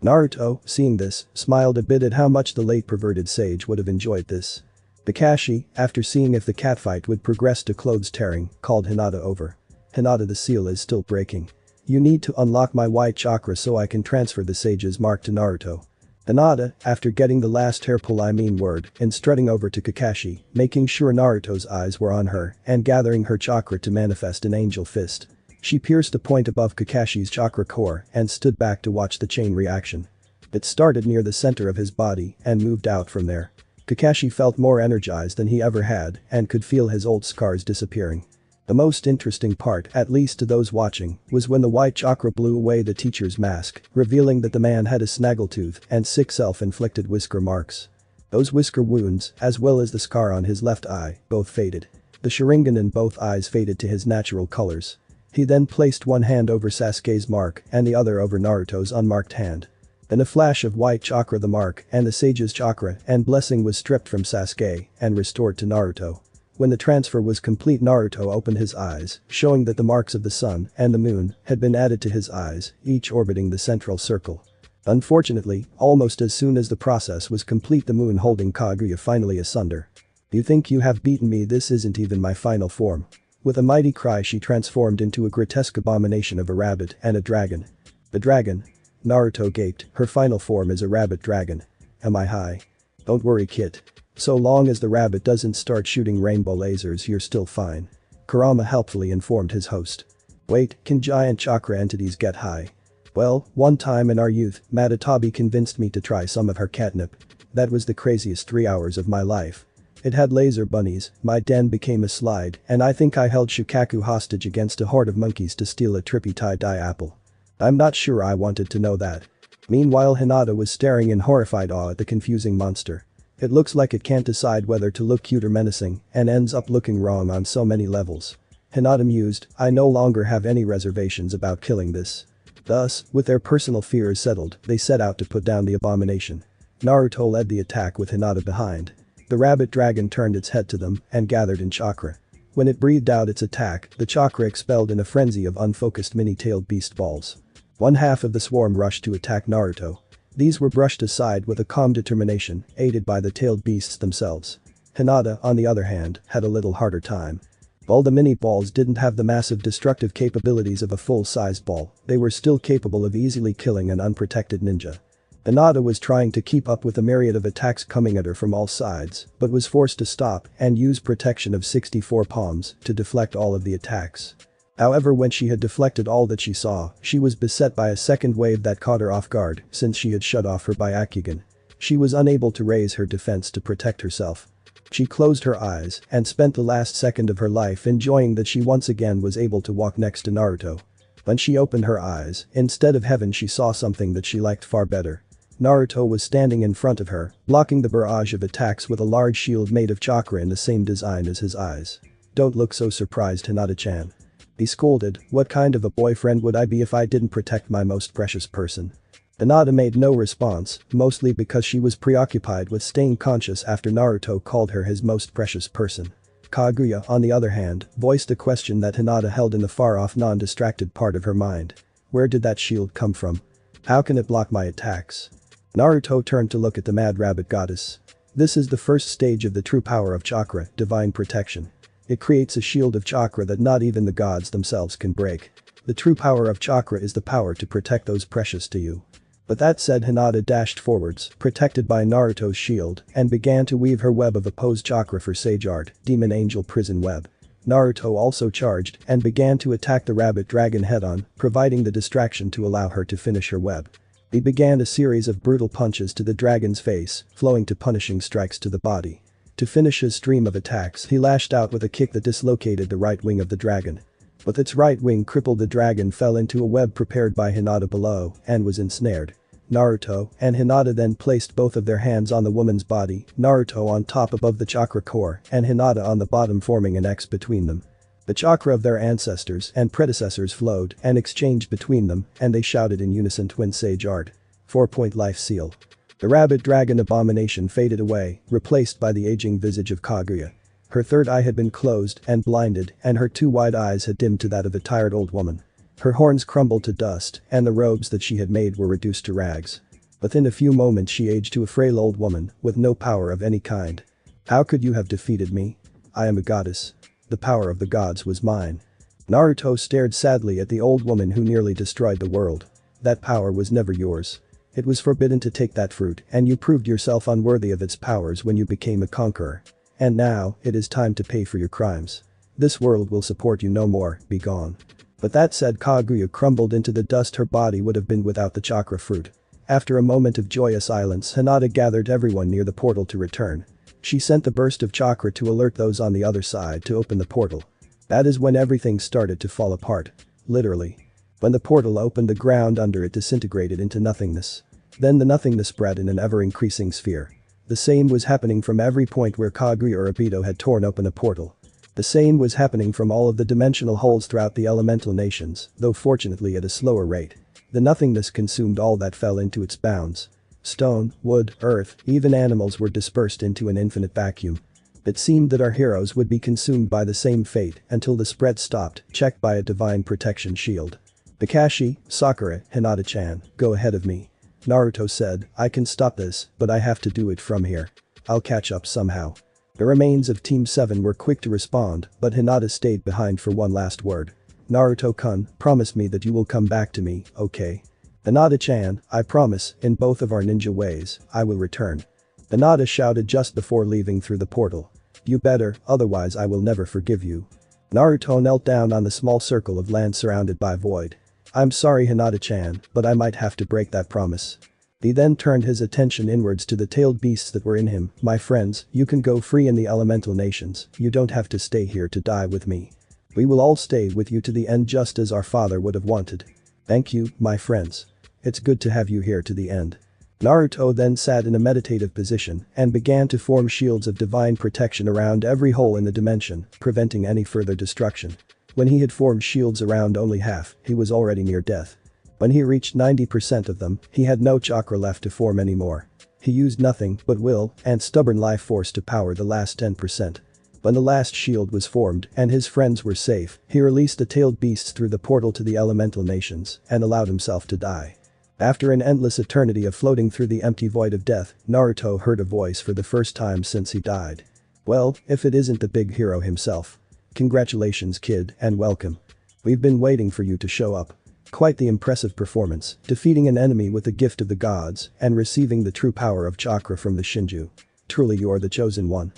Naruto, seeing this, smiled a bit at how much the late perverted sage would have enjoyed this. Kakashi, after seeing if the catfight would progress to clothes tearing, called Hinata over. Hinata, the seal is still breaking. You need to unlock my white chakra so I can transfer the sage's mark to Naruto. Hinata, after getting the last hairpull word, and strutting over to Kakashi, making sure Naruto's eyes were on her and gathering her chakra to manifest an angel fist. She pierced a point above Kakashi's chakra core and stood back to watch the chain reaction. It started near the center of his body and moved out from there. Kakashi felt more energized than he ever had and could feel his old scars disappearing. The most interesting part, at least to those watching, was when the white chakra blew away the teacher's mask, revealing that the man had a snaggletooth and 6 self-inflicted whisker marks. Those whisker wounds, as well as the scar on his left eye, both faded. The Sharingan in both eyes faded to his natural colors. He then placed one hand over Sasuke's mark and the other over Naruto's unmarked hand. In a flash of white chakra, the mark and the sage's chakra and blessing was stripped from Sasuke and restored to Naruto. When the transfer was complete, Naruto opened his eyes, showing that the marks of the sun and the moon had been added to his eyes, each orbiting the central circle. Unfortunately, almost as soon as the process was complete, the moon holding Kaguya finally asunder. You think you have beaten me? This isn't even my final form. With a mighty cry, she transformed into a grotesque abomination of a rabbit and a dragon. The dragon? Naruto gaped, her final form is a rabbit dragon. Am I high? Don't worry, kid. So long as the rabbit doesn't start shooting rainbow lasers, you're still fine. Kurama helpfully informed his host. Wait, can giant chakra entities get high? Well, one time in our youth, Matatabi convinced me to try some of her catnip. That was the craziest 3 hours of my life. It had laser bunnies, my den became a slide, and I think I held Shikaku hostage against a horde of monkeys to steal a trippy tie-dye apple. I'm not sure I wanted to know that. Meanwhile, Hinata was staring in horrified awe at the confusing monster. It looks like it can't decide whether to look cute or menacing and ends up looking wrong on so many levels. Hinata mused, I no longer have any reservations about killing this. Thus, with their personal fears settled, they set out to put down the abomination. Naruto led the attack with Hinata behind. The rabbit dragon turned its head to them and gathered in chakra. When it breathed out its attack, the chakra expelled in a frenzy of unfocused mini-tailed beast balls. One half of the swarm rushed to attack Naruto. These were brushed aside with a calm determination, aided by the tailed beasts themselves. Hinata, on the other hand, had a little harder time. While the mini-balls didn't have the massive destructive capabilities of a full-sized ball, they were still capable of easily killing an unprotected ninja. Hinata was trying to keep up with a myriad of attacks coming at her from all sides, but was forced to stop and use protection of 64 palms to deflect all of the attacks. However, when she had deflected all that she saw, she was beset by a second wave that caught her off guard since she had shut off her Byakugan. She was unable to raise her defense to protect herself. She closed her eyes and spent the last second of her life enjoying that she once again was able to walk next to Naruto. When she opened her eyes, instead of heaven she saw something that she liked far better. Naruto was standing in front of her, blocking the barrage of attacks with a large shield made of chakra in the same design as his eyes. "Don't look so surprised, Hinata-chan." He scolded, "What kind of a boyfriend would I be if I didn't protect my most precious person?" Hinata made no response, mostly because she was preoccupied with staying conscious after Naruto called her his most precious person. Kaguya, on the other hand, voiced a question that Hinata held in the far-off non-distracted part of her mind. "Where did that shield come from? How can it block my attacks?" Naruto turned to look at the Mad Rabbit Goddess. This is the first stage of the true power of chakra, divine protection. It creates a shield of chakra that not even the gods themselves can break. The true power of chakra is the power to protect those precious to you. But that said, Hinata dashed forwards, protected by Naruto's shield, and began to weave her web of opposed chakra for Sage Art, Demon Angel Prison Web. Naruto also charged and began to attack the rabbit dragon head-on, providing the distraction to allow her to finish her web. He began a series of brutal punches to the dragon's face, flowing to punishing strikes to the body. To finish his stream of attacks, he lashed out with a kick that dislocated the right wing of the dragon. With its right wing crippled, the dragon fell into a web prepared by Hinata below and was ensnared. Naruto and Hinata then placed both of their hands on the woman's body, Naruto on top above the chakra core and Hinata on the bottom, forming an X between them. The chakra of their ancestors and predecessors flowed and exchanged between them, and they shouted in unison, "Twin Sage Art." 4-point life seal. The rabbit dragon abomination faded away, replaced by the aging visage of Kaguya. Her third eye had been closed and blinded, and her two wide eyes had dimmed to that of a tired old woman. Her horns crumbled to dust, and the robes that she had made were reduced to rags. Within a few moments she aged to a frail old woman, with no power of any kind. "How could you have defeated me? I am a goddess. The power of the gods was mine." Naruto stared sadly at the old woman who nearly destroyed the world. "That power was never yours. It was forbidden to take that fruit, and you proved yourself unworthy of its powers when you became a conqueror. And now, it is time to pay for your crimes. This world will support you no more, be gone." But that said, Kaguya crumbled into the dust her body would have been without the chakra fruit. After a moment of joyous silence, Hinata gathered everyone near the portal to return. She sent the burst of chakra to alert those on the other side to open the portal. That is when everything started to fall apart. Literally. When the portal opened, the ground under it disintegrated into nothingness. Then the nothingness spread in an ever-increasing sphere. The same was happening from every point where Kaguya or Obito had torn open a portal. The same was happening from all of the dimensional holes throughout the elemental nations, though fortunately at a slower rate. The nothingness consumed all that fell into its bounds. Stone, wood, earth, even animals were dispersed into an infinite vacuum. It seemed that our heroes would be consumed by the same fate until the spread stopped, checked by a divine protection shield. "Kakashi, Sakura, Hinata-chan, go ahead of me," Naruto said. "I can stop this, but I have to do it from here. I'll catch up somehow." The remains of Team 7 were quick to respond, but Hinata stayed behind for one last word. "Naruto-kun, promise me that you will come back to me, okay? Hinata-chan, I promise, in both of our ninja ways, I will return." Hinata shouted just before leaving through the portal. "You better, otherwise I will never forgive you." Naruto knelt down on the small circle of land surrounded by void. "I'm sorry, Hinata-chan, but I might have to break that promise." He then turned his attention inwards to the tailed beasts that were in him. "My friends, you can go free in the elemental nations, you don't have to stay here to die with me. We will all stay with you to the end, just as our father would have wanted. Thank you, my friends. It's good to have you here to the end." Naruto then sat in a meditative position and began to form shields of divine protection around every hole in the dimension, preventing any further destruction. When he had formed shields around only half, he was already near death. When he reached 90% of them, he had no chakra left to form anymore. He used nothing but will and stubborn life force to power the last 10%. When the last shield was formed and his friends were safe, he released the tailed beasts through the portal to the elemental nations and allowed himself to die. After an endless eternity of floating through the empty void of death, Naruto heard a voice for the first time since he died. "Well, if it isn't the big hero himself. Congratulations, kid, and welcome. We've been waiting for you to show up. Quite the impressive performance, defeating an enemy with the gift of the gods and receiving the true power of chakra from the Shinju. Truly you are the chosen one."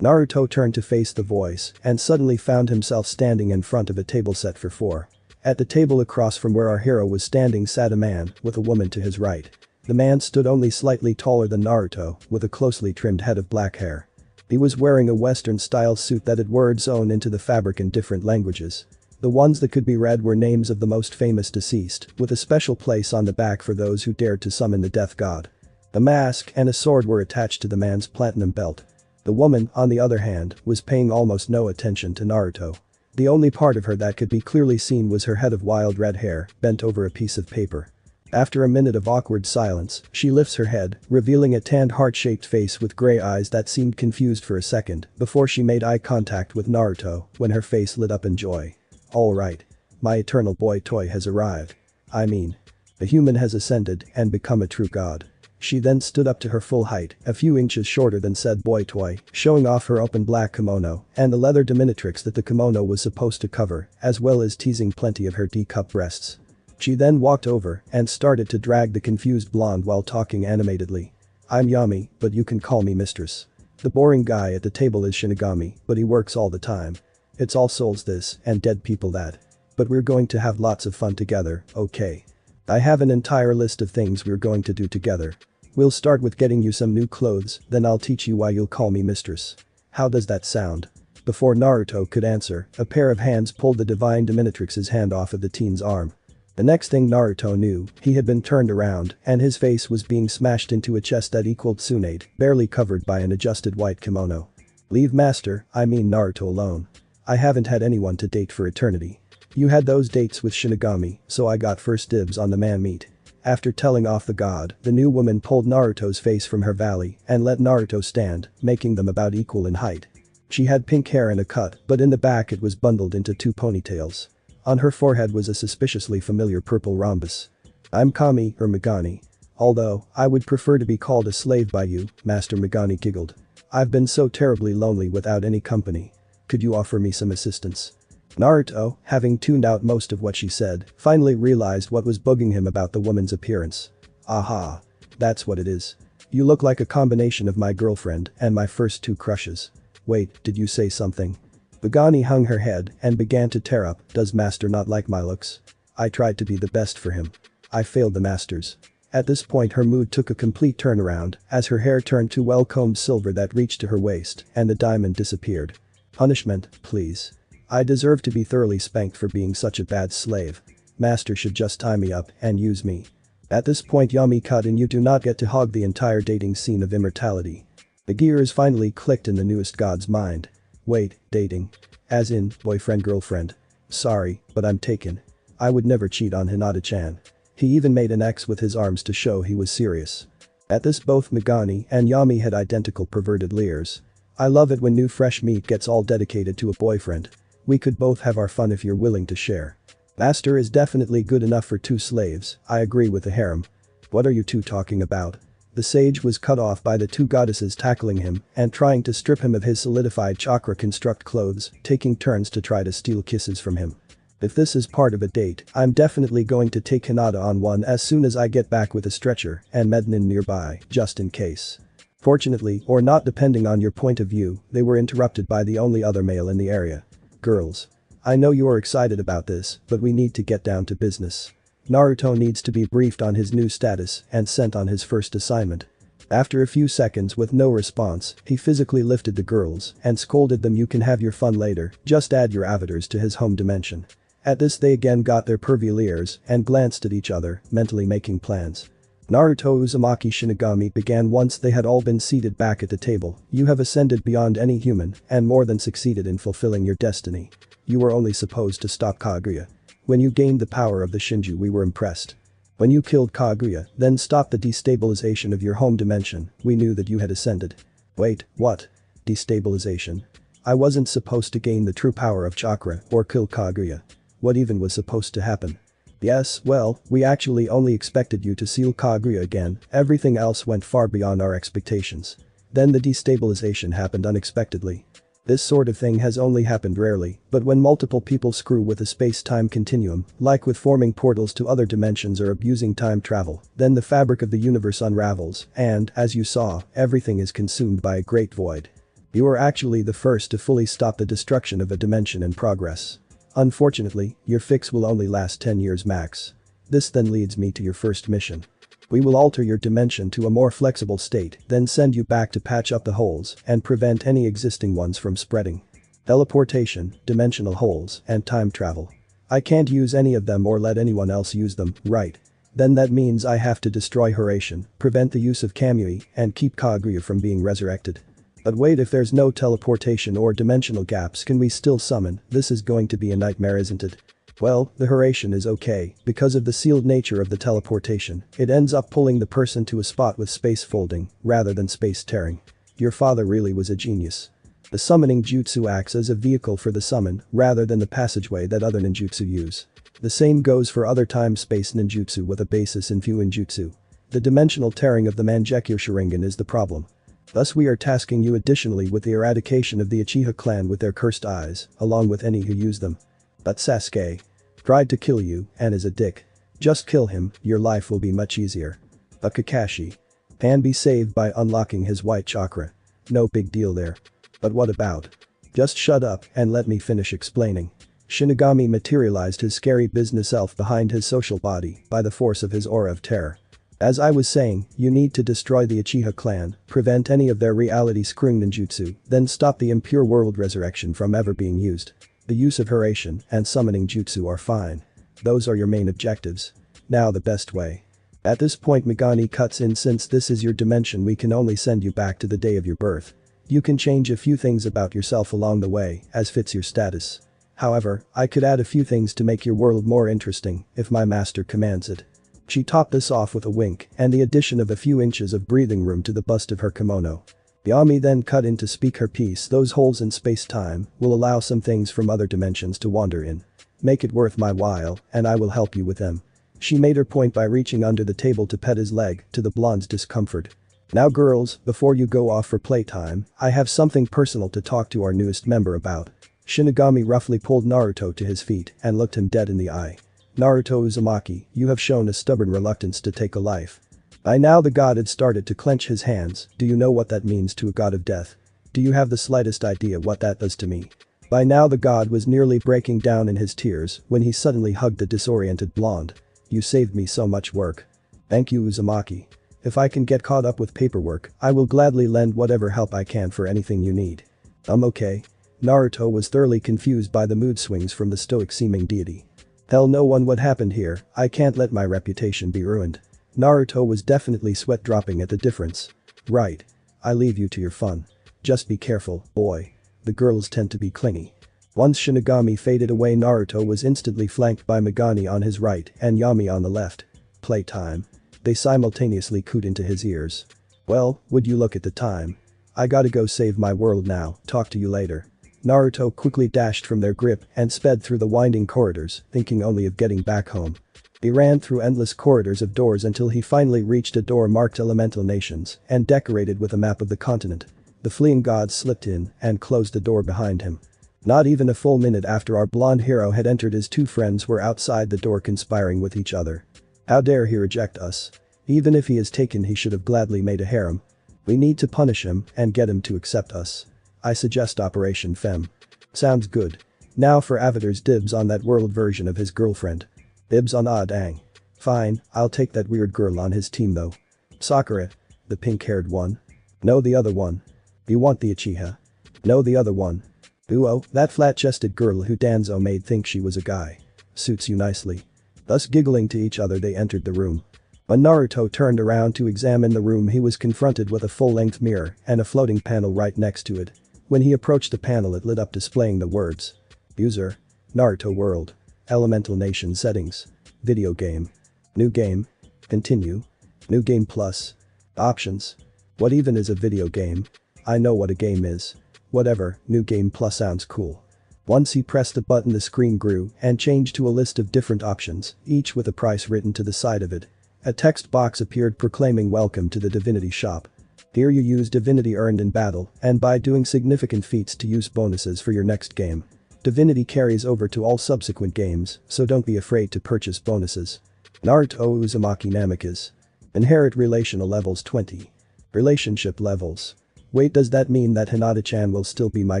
Naruto turned to face the voice and suddenly found himself standing in front of a table set for four. At the table across from where our hero was standing sat a man with a woman to his right. The man stood only slightly taller than Naruto, with a closely trimmed head of black hair. He was wearing a Western-style suit that had words sewn into the fabric in different languages. The ones that could be read were names of the most famous deceased, with a special place on the back for those who dared to summon the death god. A mask and a sword were attached to the man's platinum belt. The woman, on the other hand, was paying almost no attention to Naruto. The only part of her that could be clearly seen was her head of wild red hair, bent over a piece of paper. After a minute of awkward silence, she lifts her head, revealing a tanned heart-shaped face with gray eyes that seemed confused for a second before she made eye contact with Naruto when her face lit up in joy. Alright. My eternal boy toy has arrived. I mean, a human has ascended and become a true god. She then stood up to her full height, a few inches shorter than said boy toy, showing off her open black kimono and the leather dominatrix that the kimono was supposed to cover, as well as teasing plenty of her D-cup breasts. She then walked over and started to drag the confused blonde while talking animatedly. I'm Yami, but you can call me mistress. The boring guy at the table is Shinigami, but he works all the time. It's all souls this and dead people that. But we're going to have lots of fun together, okay? I have an entire list of things we're going to do together. We'll start with getting you some new clothes, then I'll teach you why you'll call me mistress. How does that sound? Before Naruto could answer, a pair of hands pulled the divine dominatrix's hand off of the teen's arm. The next thing Naruto knew, he had been turned around and his face was being smashed into a chest that equaled Tsunade, barely covered by an adjusted white kimono. Leave master, I mean Naruto alone. I haven't had anyone to date for eternity. You had those dates with Shinigami, so I got first dibs on the man meat. After telling off the god, the new woman pulled Naruto's face from her valley and let Naruto stand, making them about equal in height. She had pink hair and a cut, but in the back it was bundled into two ponytails. On her forehead was a suspiciously familiar purple rhombus. I'm Kami or Megani. Although, I would prefer to be called a slave by you, Master Megani giggled. I've been so terribly lonely without any company. Could you offer me some assistance? Naruto, having tuned out most of what she said, finally realized what was bugging him about the woman's appearance. Aha. That's what it is. You look like a combination of my girlfriend and my first two crushes. Wait, did you say something? Megani hung her head and began to tear up. Does master not like my looks? I tried to be the best for him. I failed the masters. At this point her mood took a complete turnaround as her hair turned to well-combed silver that reached to her waist and the diamond disappeared. Punishment, please. I deserve to be thoroughly spanked for being such a bad slave. Master should just tie me up and use me. At this point Yami cut and you do not get to hog the entire dating scene of immortality. The gears finally clicked in the newest god's mind. Wait, dating? As in, boyfriend-girlfriend? Sorry, but I'm taken. I would never cheat on Hinata-chan. He even made an X with his arms to show he was serious. At this both Megani and Yami had identical perverted leers. I love it when new fresh meat gets all dedicated to a boyfriend. We could both have our fun if you're willing to share. Master is definitely good enough for two slaves, I agree with the harem. What are you two talking about? The sage was cut off by the two goddesses tackling him and trying to strip him of his solidified chakra construct clothes, taking turns to try to steal kisses from him. If this is part of a date, I'm definitely going to take Hinata on one as soon as I get back with a stretcher and Mednin nearby, just in case. Fortunately, or not depending on your point of view, they were interrupted by the only other male in the area. Girls. I know you're excited about this, but we need to get down to business. Naruto needs to be briefed on his new status and sent on his first assignment. After a few seconds with no response, he physically lifted the girls and scolded them. You can have your fun later, just add your avatars to his home dimension. At this they again got their pervy leers and glanced at each other, mentally making plans. Naruto Uzumaki Shinigami began once they had all been seated back at the table. You have ascended beyond any human and more than succeeded in fulfilling your destiny. You were only supposed to stop Kaguya. When you gained the power of the Shinju we were impressed. When you killed Kaguya, then stopped the destabilization of your home dimension, we knew that you had ascended. Wait, what? Destabilization? I wasn't supposed to gain the true power of chakra or kill Kaguya. What even was supposed to happen? Yes, well, we actually only expected you to seal Kaguya again, everything else went far beyond our expectations. Then the destabilization happened unexpectedly. This sort of thing has only happened rarely, but when multiple people screw with a space-time continuum, like with forming portals to other dimensions or abusing time travel, then the fabric of the universe unravels and, as you saw, everything is consumed by a great void. You are actually the first to fully stop the destruction of a dimension in progress. Unfortunately, your fix will only last 10 years max. This then leads me to your first mission. We will alter your dimension to a more flexible state, then send you back to patch up the holes and prevent any existing ones from spreading. Teleportation, dimensional holes, and time travel. I can't use any of them or let anyone else use them, right? Then that means I have to destroy Harem, prevent the use of Kamui, and keep Kaguya from being resurrected. But wait, if there's no teleportation or dimensional gaps, can we still summon? This is going to be a nightmare, isn't it? Well, the Harem is okay, because of the sealed nature of the teleportation, it ends up pulling the person to a spot with space folding, rather than space tearing. Your father really was a genius. The summoning jutsu acts as a vehicle for the summon, rather than the passageway that other ninjutsu use. The same goes for other time-space ninjutsu with a basis in Fuinjutsu. The dimensional tearing of the Mangekyo Sharingan is the problem. Thus we are tasking you additionally with the eradication of the Uchiha clan with their cursed eyes, along with any who use them. But Sasuke tried to kill you and is a dick. Just kill him, your life will be much easier. But Kakashi can be saved by unlocking his white chakra. No big deal there. But what about? Just shut up and let me finish explaining. Shinigami materialized his scary business elf behind his social body by the force of his aura of terror. As I was saying, you need to destroy the Uchiha clan, prevent any of their reality-screwing ninjutsu, then stop the impure world resurrection from ever being used. The use of Harem and summoning jutsu are fine. Those are your main objectives. Now the best way. At this point Megane cuts in. Since this is your dimension, we can only send you back to the day of your birth. You can change a few things about yourself along the way, as fits your status. However, I could add a few things to make your world more interesting, if my master commands it. She topped this off with a wink and the addition of a few inches of breathing room to the bust of her kimono. Yami then cut in to speak her piece. Those holes in space-time will allow some things from other dimensions to wander in. Make it worth my while, and I will help you with them. She made her point by reaching under the table to pet his leg, to the blonde's discomfort. Now girls, before you go off for playtime, I have something personal to talk to our newest member about. Shinigami roughly pulled Naruto to his feet and looked him dead in the eye. Naruto Uzumaki, you have shown a stubborn reluctance to take a life. By now the god had started to clench his hands. Do you know what that means to a god of death? Do you have the slightest idea what that does to me? By now the god was nearly breaking down in his tears when he suddenly hugged the disoriented blonde. You saved me so much work. Thank you, Uzumaki. If I can get caught up with paperwork, I will gladly lend whatever help I can for anything you need. Okay. Naruto was thoroughly confused by the mood swings from the stoic-seeming deity. Tell no one what happened here, I can't let my reputation be ruined. Naruto was definitely sweat-dropping at the difference. Right. I leave you to your fun. Just be careful, boy. The girls tend to be clingy. Once Shinigami faded away, Naruto was instantly flanked by Megane on his right and Yami on the left. Playtime. They simultaneously cooed into his ears. Well, would you look at the time. I gotta go save my world now, talk to you later. Naruto quickly dashed from their grip and sped through the winding corridors, thinking only of getting back home. He ran through endless corridors of doors until he finally reached a door marked Elemental Nations and decorated with a map of the continent. The fleeing god slipped in and closed the door behind him. Not even a full minute after our blonde hero had entered, his two friends were outside the door conspiring with each other. How dare he reject us? Even if he is taken, he should have gladly made a harem. We need to punish him and get him to accept us. I suggest Operation Femme. Sounds good. Now for Avatar's dibs on that world version of his girlfriend. Dibs on Aang. Fine, I'll take that weird girl on his team though. Sakura. The pink-haired one? No, the other one. You want the Uchiha? No, the other one. Uo, that flat-chested girl who Danzo made think she was a guy. Suits you nicely. Thus giggling to each other they entered the room. When Naruto turned around to examine the room, he was confronted with a full-length mirror and a floating panel right next to it. When he approached the panel, it lit up, displaying the words. User. Naruto World. Elemental Nation Settings. Video game. New game. Continue. New game plus. Options. What even is a video game? I know what a game is. Whatever, new game plus sounds cool. Once he pressed the button, the screen grew and changed to a list of different options, each with a price written to the side of it. A text box appeared proclaiming welcome to the Divinity shop. Here you use divinity earned in battle and by doing significant feats to use bonuses for your next game. Divinity carries over to all subsequent games, so don't be afraid to purchase bonuses. Naruto Uzumaki Namikaze. Inherit relational levels 20. Relationship levels. Wait, does that mean that Hinata-chan will still be my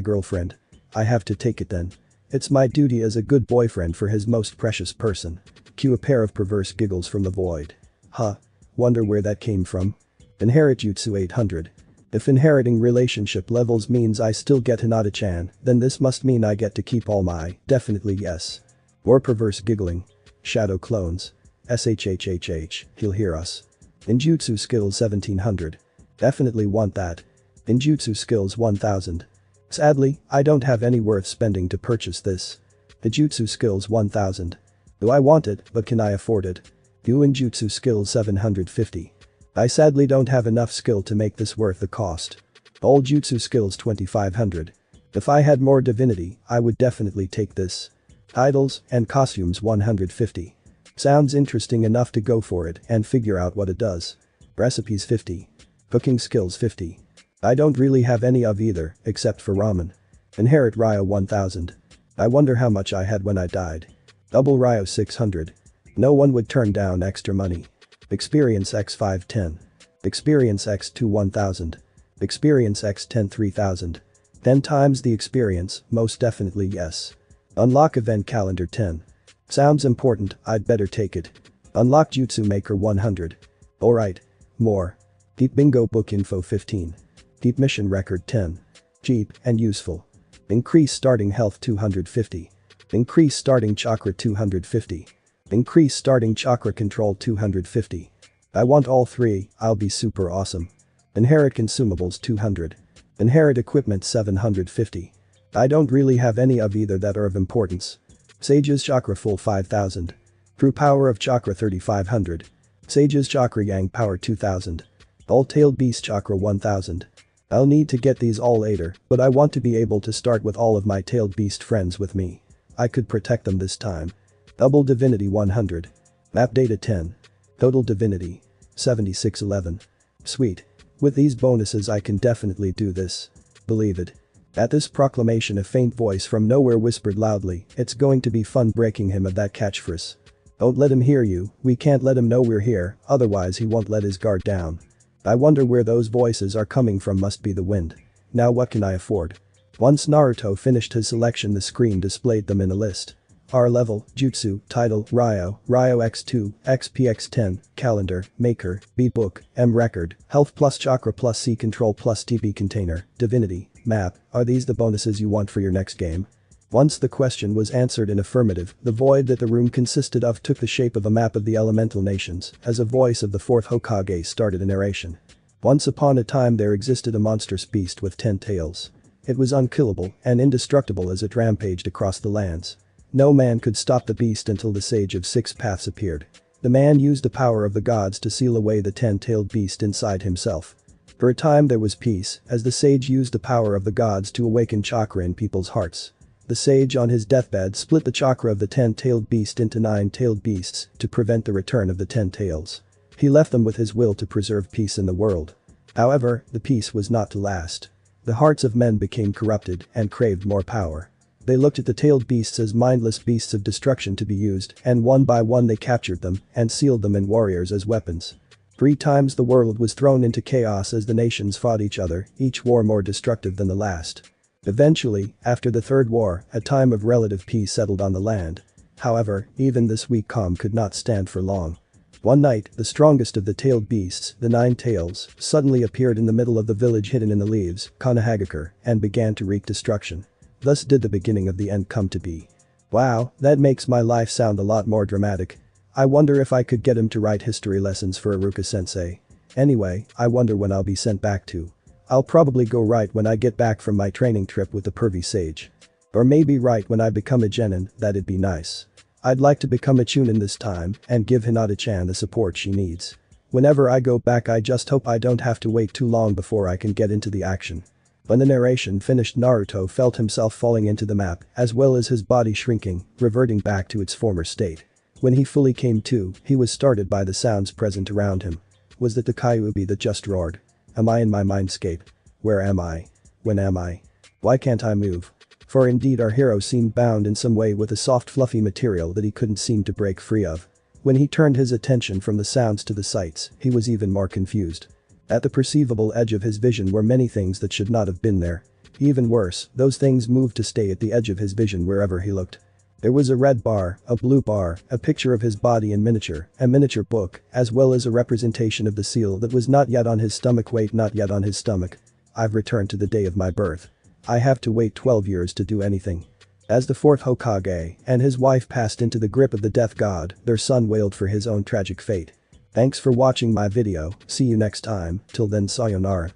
girlfriend? I have to take it then. It's my duty as a good boyfriend for his most precious person. Cue a pair of perverse giggles from the void. Huh. Wonder where that came from. Inherit Jutsu 800. If inheriting relationship levels means I still get Hinata-chan, then this must mean I get to keep all my, definitely yes. More perverse giggling. Shadow clones. SHHHH, he'll hear us. Ninjutsu skills 1700. Definitely want that. Ninjutsu skills 1000. Sadly, I don't have any worth spending to purchase this. Ninjutsu skills 1000. Do I want it, but can I afford it? Ninjutsu skills 750. I sadly don't have enough skill to make this worth the cost. All jutsu skills 2500. If I had more divinity, I would definitely take this. Titles and costumes 150. Sounds interesting enough to go for it and figure out what it does. Recipes 50. Cooking skills 50. I don't really have any of either, except for ramen. Inherit Ryo 1000. I wonder how much I had when I died. Double Ryo 600. No one would turn down extra money. Experience X 510. Experience X2 1000. Experience X10 3000. 10 times the experience, most definitely yes. Unlock event calendar 10. Sounds important, I'd better take it. Unlock Jutsu Maker 100. Alright. More. Deep Bingo Book Info 15. Deep Mission Record 10. Cheap and useful. Increase starting health 250. Increase starting chakra 250. Increase starting chakra control 250. I want all three, I'll be super awesome. Inherit consumables 200. Inherit equipment 750. I don't really have any of either that are of importance. Sage's chakra full 5000. True power of chakra 3500. Sage's chakra yang power 2000. All-tailed beast chakra 1000. I'll need to get these all later, but I want to be able to start with all of my tailed beast friends with me. I could protect them this time. Double divinity 100. Map data 10. Total divinity 7611. Sweet. With these bonuses I can definitely do this. Believe it. At this proclamation a faint voice from nowhere whispered loudly, it's going to be fun breaking him of that catchphrase. Don't let him hear you, we can't let him know we're here, otherwise he won't let his guard down. I wonder where those voices are coming from, must be the wind. Now what can I afford? Once Naruto finished his selection the screen displayed them in a list. R level, Jutsu, Title, Ryo, Ryo X2, XPX10, Calendar, Maker, B Book, M Record, Health plus Chakra plus C Control plus TP Container, Divinity, Map, are these the bonuses you want for your next game? Once the question was answered in affirmative, the void that the room consisted of took the shape of a map of the elemental nations, as a voice of the fourth Hokage started a narration. Once upon a time there existed a monstrous beast with 10 tails. It was unkillable and indestructible as it rampaged across the lands. No man could stop the beast until the Sage of Six Paths appeared. The man used the power of the gods to seal away the 10-tailed beast inside himself. For a time there was peace, as the sage used the power of the gods to awaken chakra in people's hearts. The sage on his deathbed split the chakra of the 10-tailed beast into 9-tailed beasts to prevent the return of the 10 tails. He left them with his will to preserve peace in the world. However, the peace was not to last. The hearts of men became corrupted and craved more power. They looked at the tailed beasts as mindless beasts of destruction to be used, and one by one they captured them and sealed them in warriors as weapons. 3 times the world was thrown into chaos as the nations fought each other, each war more destructive than the last. Eventually, after the Third War, a time of relative peace settled on the land. However, even this weak calm could not stand for long. One night, the strongest of the tailed beasts, the 9 tails, suddenly appeared in the middle of the village hidden in the leaves, Konohagakure, and began to wreak destruction. Thus did the beginning of the end come to be. Wow, that makes my life sound a lot more dramatic. I wonder if I could get him to write history lessons for Iruka-sensei. Anyway, I wonder when I'll be sent back to. I'll probably go right when I get back from my training trip with the Pervy Sage. Or maybe right when I become a genin, that'd be nice. I'd like to become a chunin this time and give Hinata-chan the support she needs. Whenever I go back I just hope I don't have to wait too long before I can get into the action. When the narration finished Naruto felt himself falling into the map, as well as his body shrinking, reverting back to its former state. When he fully came to, he was startled by the sounds present around him. Was that the Kyuubi that just roared? Am I in my mindscape? Where am I? When am I? Why can't I move? For indeed our hero seemed bound in some way with a soft fluffy material that he couldn't seem to break free of. When he turned his attention from the sounds to the sights, he was even more confused. At the perceivable edge of his vision were many things that should not have been there. Even worse, those things moved to stay at the edge of his vision wherever he looked. There was a red bar, a blue bar, a picture of his body in miniature, a miniature book, as well as a representation of the seal that was not yet on his stomach. Wait, not yet on his stomach. I've returned to the day of my birth. I have to wait 12 years to do anything. As the fourth Hokage and his wife passed into the grip of the death god, their son wailed for his own tragic fate. Thanks for watching my video, see you next time, till then sayonara.